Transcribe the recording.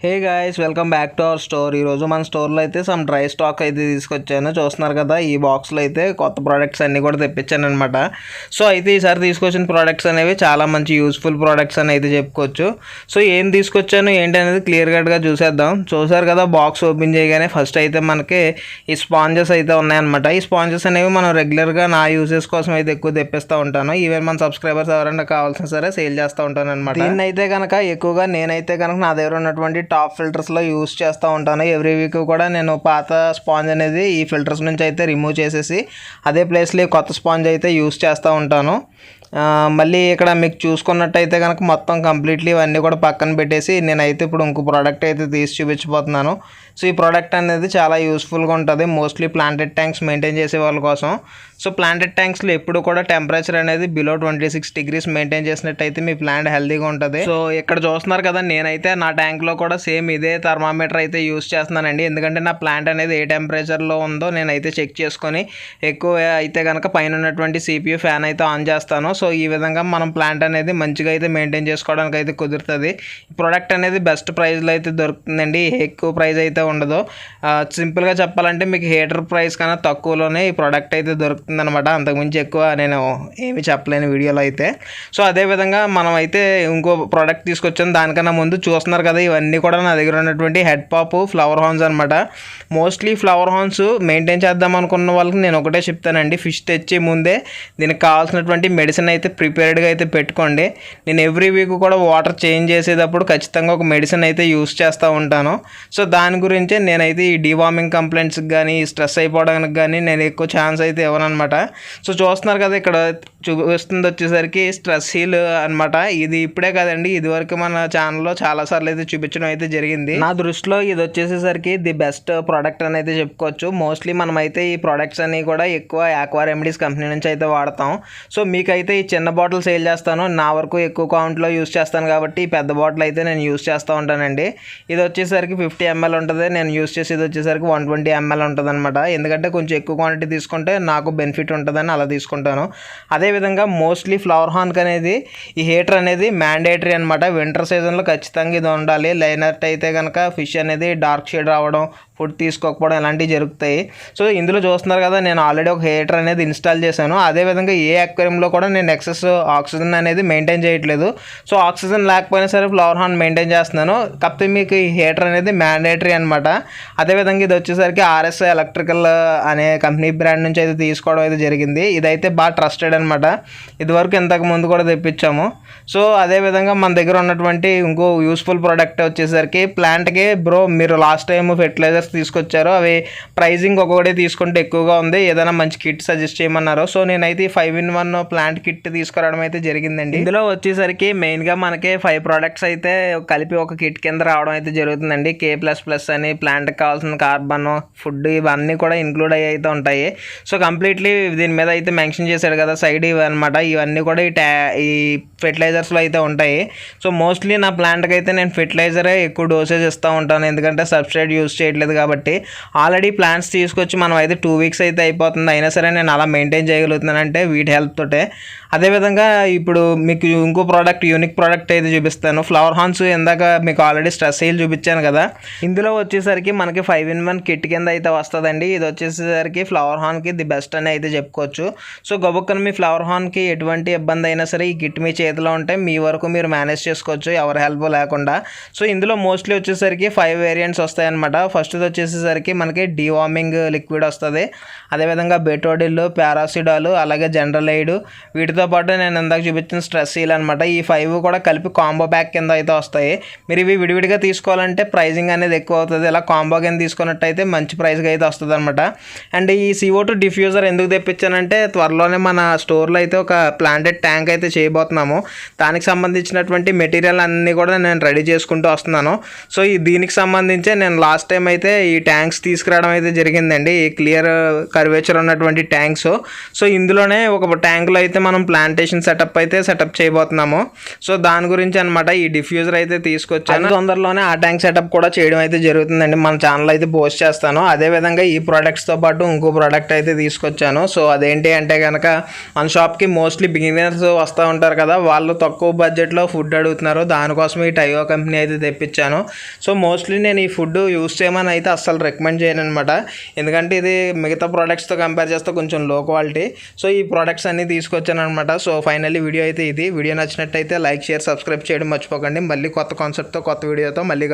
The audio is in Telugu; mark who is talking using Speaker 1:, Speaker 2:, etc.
Speaker 1: Hey guys, welcome back to our store. ఈరోజు మన స్టోర్లో అయితే సమ్ డ్రై స్టాక్ అయితే తీసుకొచ్చాను. చూస్తున్నారు కదా, ఈ బాక్స్లో అయితే కొత్త ప్రోడక్ట్స్ అన్నీ కూడా తెప్పించాను అనమాట. సో అయితే ఈసారి తీసుకొచ్చిన ప్రోడక్ట్స్ అనేవి చాలా మంచి యూస్ఫుల్ ప్రోడక్ట్స్ అని అయితే చెప్పుకోవచ్చు. సో ఏం తీసుకొచ్చాను ఏంటి అనేది క్లియర్ కట్గా చూసేద్దాం. చూసారు కదా, బాక్స్ ఓపెన్ చేయగానే ఫస్ట్ అయితే మనకి ఈ స్పాంజెస్ అయితే ఉన్నాయన్నమాట. ఈ స్పాంజెస్ అనేవి మనం రెగ్యులర్గా నా యూజెస్ కోసం అయితే ఎక్కువ తెప్పిస్తూ ఉంటాను. ఈవెన్ మన సబ్స్క్రైబర్స్ ఎవరైనా కావాల్సిన సరే సేల్ చేస్తూ ఉంటాను అనమాట. దీన్ని అయితే కనుక ఎక్కువగా నేనైతే కనుక నా దగ్గర ఉన్నటువంటి టాప్ ఫిల్టర్స్లో యూస్ చేస్తూ ఉంటాను. ఎవ్రీ వీక్ కూడా నేను పాత స్పాంజ్ అనేది ఈ ఫిల్టర్స్ నుంచి అయితే రిమూవ్ చేసేసి అదే ప్లేస్లో కొత్త స్పాంజ్ అయితే యూస్ చేస్తూ ఉంటాను. మళ్ళీ ఇక్కడ మీకు చూసుకున్నట్టయితే కనుక మొత్తం కంప్లీట్లీ ఇవన్నీ కూడా పక్కన పెట్టేసి నేనైతే ఇప్పుడు ఇంకో ప్రోడక్ట్ అయితే తీసి చూపించబోతున్నాను. సో ఈ ప్రోడక్ట్ అనేది చాలా యూస్ఫుల్గా ఉంటుంది, మోస్ట్లీ ప్లాంటెడ్ ట్యాంక్స్ మెయింటైన్ చేసే వాళ్ళ కోసం. సో ప్లాంటెడ్ ట్యాంక్స్లో ఎప్పుడు కూడా టెంపరేచర్ అనేది బిలో 26 degrees మెయింటైన్ చేసినట్టయితే మీ ప్లాంట్ హెల్తీగా ఉంటుంది. సో ఇక్కడ చూస్తున్నారు కదా, నేనైతే నా ట్యాంక్లో కూడా సేమ్ ఇదే థర్మామీటర్ అయితే యూస్ చేస్తున్నానండి. ఎందుకంటే నా ప్లాంట్ అనేది ఏ టెంపరేచర్లో ఉందో నేనైతే చెక్ చేసుకొని ఎక్కువ అయితే కనుక పైన ఉన్నటువంటి CPU ఫ్యాన్ అయితే ఆన్ చేస్తాను. సో ఈ విధంగా మనం ప్లాంట్ అనేది మంచిగా అయితే మెయింటైన్ చేసుకోవడానికి అయితే కుదురుతుంది. ఈ ప్రోడక్ట్ అనేది బెస్ట్ ప్రైస్లో అయితే దొరుకుతుందండి, ఎక్కువ ప్రైస్ అయితే ఉండదు. సింపుల్గా చెప్పాలంటే మీకు హీటర్ ప్రైస్ కన్నా తక్కువలోనే ఈ ప్రోడక్ట్ అయితే దొరుకుతుంది అనమాట. అంతకుమించి ఎక్కువ నేను ఏమి చెప్పలేను వీడియోలో అయితే. సో అదేవిధంగా మనం అయితే ఇంకో ప్రోడక్ట్ తీసుకొచ్చాను. దానికన్నా ముందు చూస్తున్నారు కదా, ఇవన్నీ కూడా నా దగ్గర ఉన్నటువంటి హెడ్ పాప్ ఫ్లవర్ హార్న్స్ అనమాట. మోస్ట్లీ ఫ్లవర్ హార్న్స్ మెయింటైన్ చేద్దాం అనుకున్న వాళ్ళకి నేను ఒకటే చెప్తానండి, ఫిష్ తెచ్చే ముందే దీనికి కావాల్సినటువంటి మెడిసిన్ అయితే ప్రిపేర్డ్గా అయితే పెట్టుకోండి. నేను ఎవ్రీ వీక్ కూడా వాటర్ చేంజ్ చేసేటప్పుడు ఖచ్చితంగా ఒక మెడిసిన్ అయితే యూస్ చేస్తూ ఉంటాను. సో దాని గురించే నేనైతే ఈ డివార్మింగ్ కంప్లైంట్స్కి కానీ స్ట్రెస్ అయిపోవడానికి కానీ నేను ఎక్కువ ఛాన్స్ అయితే ఇవ్వను అనమాట. సో చూస్తున్నారు కదా, ఇక్కడ చూపిస్తుంది వచ్చేసరికి స్ట్రెస్ హీల్ అనమాట. ఇది ఇప్పుడే కదండి, ఇదివరకు మన ఛానల్లో చాలాసార్లు అయితే చూపించడం అయితే జరిగింది. నా దృష్టిలో ఇది వచ్చేసేసరికి ది బెస్ట్ ప్రోడక్ట్ అని అయితే చెప్పుకోవచ్చు. మోస్ట్లీ మనమైతే ఈ ప్రోడక్ట్స్ అన్ని కూడా ఎక్కువ ఆక్వా రెమెడీస్ కంపెనీ నుంచి అయితే వాడతాం. సో మీకైతే ఈ చిన్న బాటిల్ సేల్ చేస్తాను, నా వరకు ఎక్కువ కౌంట్లో యూస్ చేస్తాను కాబట్టి ఈ పెద్ద బాటిల్ అయితే నేను యూస్ చేస్తూ ఉంటానండి. ఇది వచ్చేసరికి 50 ml ఉంటుంది, నేను యూస్ చేసేది వచ్చేసరికి 120 ml ఉంటుంది అనమాట. ఎందుకంటే కొంచెం ఎక్కువ క్వాంటిటీ తీసుకుంటే నాకు బెనిఫిట్ ఉంటుందని అలా తీసుకుంటాను. అదేవిధంగా మోస్ట్లీ ఫ్లవర్ హార్న్కి అనేది ఈ హీటర్ అనేది మ్యాండేటరీ అనమాట. వింటర్ సీజన్లో ఖచ్చితంగా ఇది ఉండాలి, లేనట్టు అయితే కనుక ఫిష్ అనేది డార్క్ షేడ్ రావడం, ఫుడ్ తీసుకోకపోవడం ఇలాంటివి జరుగుతాయి. సో ఇందులో చూస్తున్నారు కదా, నేను ఆల్రెడీ ఒక హీటర్ అనేది ఇన్స్టాల్ చేశాను. అదేవిధంగా ఏ అక్వేరియంలో కూడా నేను ఎక్సెస్ ఆక్సిజన్ అనేది మెయింటైన్ చేయట్లేదు. సో ఆక్సిజన్ లేకపోయినా సరే ఫ్లవర్ హార్న్ మెయింటైన్ చేస్తున్నాను. కాకపోతే మీకు ఈ హీటర్ అనేది మ్యాండేటరీ అనమాట. అదేవిధంగా ఇది వచ్చేసరికి RS ఎలక్ట్రికల్ అనే కంపెనీ బ్రాండ్ నుంచి అయితే తీసుకోవడం అయితే జరిగింది. ఇదైతే బాగా ట్రస్టెడ్ అనమాట, ఇదివరకు ఇంతకు ముందు కూడా తెప్పించాము. సో అదేవిధంగా మన దగ్గర ఉన్నటువంటి ఇంకో యూస్ఫుల్ ప్రోడక్ట్ వచ్చేసరికి ప్లాంట్కి మీరు లాస్ట్ టైం ఫెర్టిలైజర్స్ తీసుకొచ్చారు, అవి ప్రైజింగ్ ఒక్కొక్కటి తీసుకుంటే ఎక్కువగా ఉంది, ఏదైనా మంచి కిట్ సజెస్ట్ చేయమన్నారు. సో నేనైతే 5-in-1 ప్లాంట్ కిట్ తీసుకురావడం అయితే జరిగిందండి. ఇందులో వచ్చేసరికి మెయిన్గా మనకి 5 products అయితే కలిపి ఒక కిట్ కింద రావడం అయితే జరుగుతుందండి. K++ అని ప్లాంట్కి కావాల్సిన కార్బన్, ఫుడ్ ఇవన్నీ కూడా ఇంక్లూడ్ అయ్యి అయితే ఉంటాయి. సో కంప్లీట్లీ దీని మీద అయితే మెన్షన్ చేశాడు కదా సైడ్ ఇవన్నమాట, ఇవన్నీ కూడా ఈ ఫెర్టిలైజర్స్లో అయితే ఉంటాయి. సో మోస్ట్లీ నా ప్లాంట్కి అయితే నేను ఫెర్టిలైజరే ఎక్కువ డోసేజ్ ఇస్తూ ఉంటాను, ఎందుకంటే సబ్స్ట్రేట్ యూస్ చేయట్లేదు కాబట్టి. ఆల్రెడీ ప్లాంట్స్ తీసుకొచ్చి మనం అయితే 2 weeks అయితే అయిపోతుంది, అయినా సరే నేను అలా మెయింటైన్ చేయగలుగుతున్నానంటే వీటి హెల్ప్ తోటే. అదేవిధంగా ఇప్పుడు మీకు ఇంకో ప్రోడక్ట్, యూనిక్ ప్రోడక్ట్ అయితే చూపిస్తాను. ఫ్లవర్ హార్న్స్ ఇందాక మీకు ఆల్రెడీ స్ట్రెస్ హీల్ చూపించాను కదా, ఇందులో వచ్చేసరికి మనకి 5-in-1 కిట్ కింద అయితే వస్తుందండి. ఇది వచ్చేసరికి ఫ్లవర్ హార్న్కి ది బెస్ట్ అని అయితే చెప్పుకోవచ్చు. సో గబుక్కన మీ ఫ్లవర్ హార్న్కి ఎటువంటి ఇబ్బంది అయినా సరే ఈ కిట్ మీ చేతిలో ఉంటే మీ వరకు మీరు మేనేజ్ చేసుకోవచ్చు, ఎవరి హెల్ప్ లేకుండా. సో ఇందులో మోస్ట్లీ వచ్చేసరికి 5 వేరియంట్స్ వస్తాయన్నమాట. ఫస్ట్ వచ్చేసరికి మనకి డివార్మింగ్ లిక్విడ్ వస్తుంది, అదేవిధంగా బెటోడిల్, పారాసిడాల్, అలాగే జనరలైడ్, వీటితో పాటు నేను ఇందాక చూపించిన స్ట్రెస్ హీల్ అనమాట. ఈ 5 కూడా కలిపి కాంబో ప్యాక్ కింద అయితే వస్తాయి. మీరు ఇవి విడివిడిగా తీసుకోవాలంటే ప్రైజింగ్ అనేది ఎక్కువ అవుతుంది, ఇలా కాంబో కింద తీసుకున్నట్టయితే మంచి ప్రైస్గా అయితే వస్తుంది అనమాట. అండ్ ఈ CO2 డిఫ్యూజర్ ఎందుకు తెప్పించానంటే త్వరలోనే మన స్టోర్లో అయితే ఒక ప్లాంటెడ్ ట్యాంక్ అయితే చేయబోతున్నాము. దానికి సంబంధించినటువంటి మెటీరియల్ అన్నీ కూడా నేను రెడీ చేసుకుంటూ వస్తున్నాను. సో దీనికి సంబంధించే నేను లాస్ట్ టైం అయితే ఈ ట్యాంక్స్ తీసుకురావడం అయితే జరిగిందండి, ఈ క్లియర్ కర్వేచర్ ఉన్నటువంటి ట్యాంక్స్. సో ఇందులోనే ఒక ట్యాంక్లో అయితే మనం ప్లాంటేషన్ సెటప్ అయితే సెటప్ చేయబోతున్నాము. సో దాని గురించి అనమాట ఈ డిఫ్యూజర్ అయితే తీసుకొచ్చాను. తొందరలోనే ఆ ట్యాంక్ సెటప్ కూడా చేయడం అయితే జరుగుతుందండి. మన ఛానల్ అయితే పోస్ట్ చేస్తాను. అదేవిధంగా ఈ ప్రోడక్ట్స్తో పాటు ఇంకో ప్రోడక్ట్ అయితే తీసుకొచ్చాను. సో అదేంటి అంటే కనుక మన షాప్కి మోస్ట్లీ బిగినర్స్ వస్తూ ఉంటారు కదా, వాళ్ళు తక్కువ బడ్జెట్లో ఫుడ్ అడుగుతున్నారు. దానికోసం ఈ టైగో కంపెనీ అయితే తెప్పించాను. సో మోస్ట్లీ నేను ఈ ఫుడ్ యూస్ చేయమని అయితే అస్సలు రికమెండ్ చేయను అనమాట. ఎందుకంటే ఇది మిగతా ప్రోడక్ట్స్తో కంపేర్ చేస్తే కొంచెం లో క్వాలిటీ. సో ఈ ప్రోడక్ట్స్ అన్నీ తీసుకొచ్చాను అనమాట. సో ఫైనల్లీ వీడియో అయితే ఇది. వీడియో నచ్చినట్టయితే లైక్, షేర్, సబ్స్క్రైబ్ చేయడం మర్చిపోకండి. మళ్ళీ కొత్త కాన్సెప్ట్తో కొత్త వీడియోతో మళ్ళీ